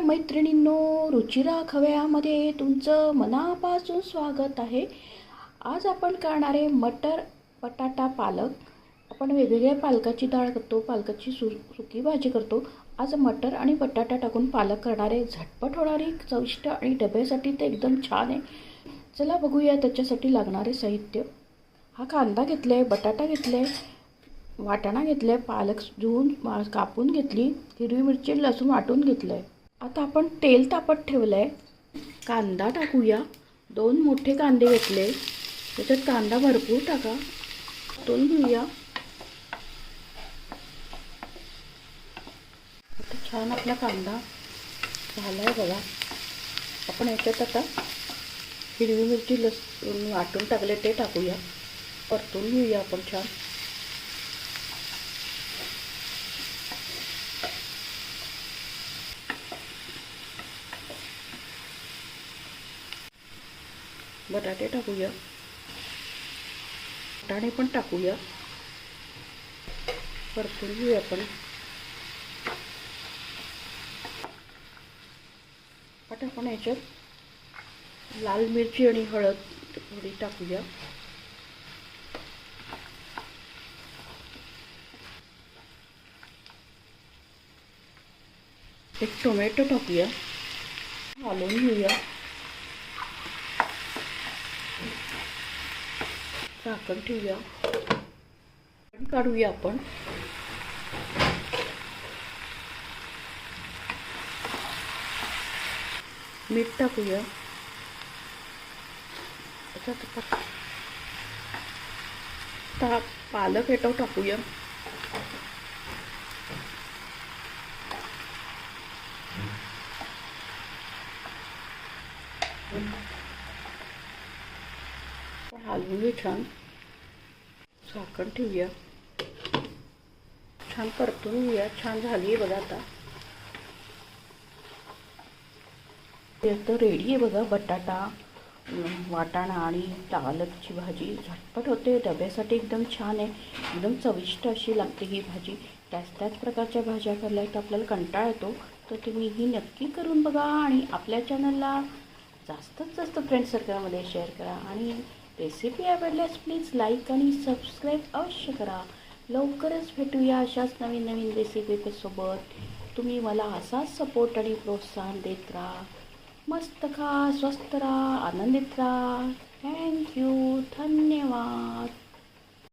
मैत्रिणींनो, रुचिरा खव्यामध्ये तुमचं मनापासून स्वागत आहे. आज आपण करणार आहे मटर बटाटा पालक. आपण वेगवेगळ्या पालकाची डाळ करतो, पालकाची सुकी भाजी करतो. आज मटर आणि बटाटा टाकून पालक करणार आहे. झटपट होणारी, चविष्ट आणि डब्यासाठी ते एकदम छान आहे. चला बघूया त्याच्यासाठी लागणारे साहित्य. हा कांदा घेतला आहे, बटाटा घेतला आहे, वाटाणा घेतला आहे, पालक धुवून कापून घेतली, हिरवी मिरची लसूण वाटून घेतलं आहे. आता आपण तेल तापत ठेवलं आहे. कांदा टाकूया. 2 मोठे कांदे घेतले, त्याच्यात कांदा भरपूर टाका, परतून घेऊया. आता छान आपला कांदा झाला आहे बघा. आपण याच्यात आता हिरवी मिरची लसूण वाटून टाकले ते टाकूया, परतून घेऊया आपण छान. बटाटे टाकूया, वाटाणे पण टाकूया, परतून घेऊया आपण. आता आपण याच्यात लाल मिरची आणि हळद थोडी टाकूया. एक टोमॅटो टाकूया, हलवून घेऊया. झाकण ठेवूया, काढूया आपण. मीठ टाकूया. आता पालक याच्यावर टाकूया. हलवून घेऊ छान. झाकण ठेवूया, छान परतून घेऊया. छान झाली आहे बघा. आता रेडी आहे बघा. बटाटा, वाटाणा आणि पालकची भाजी झटपट होते, डब्यासाठी एकदम छान आहे. एकदम चविष्ट अशी लागते ही भाजी. त्याच प्रकारच्या भाज्या करायला तर आपल्याला कंटाळा येतो, तर तुम्ही ही नक्की करून बघा. आणि आपल्या चॅनलला जास्तीत जास्त फ्रेंड सर्कलमध्ये शेअर करा. आणि रेसिपी आवडल्यास प्लीज लाईक आणि सबस्क्राईब अवश्य करा. लवकरच भेटूया अशाच नवीन नवीन रेसिपीसोबत. तुम्ही मला असाच सपोर्ट आणि प्रोत्साहन देत राहा. मस्त खा, स्वस्थ राहा, आनंदित राहा. थँक्यू, धन्यवाद.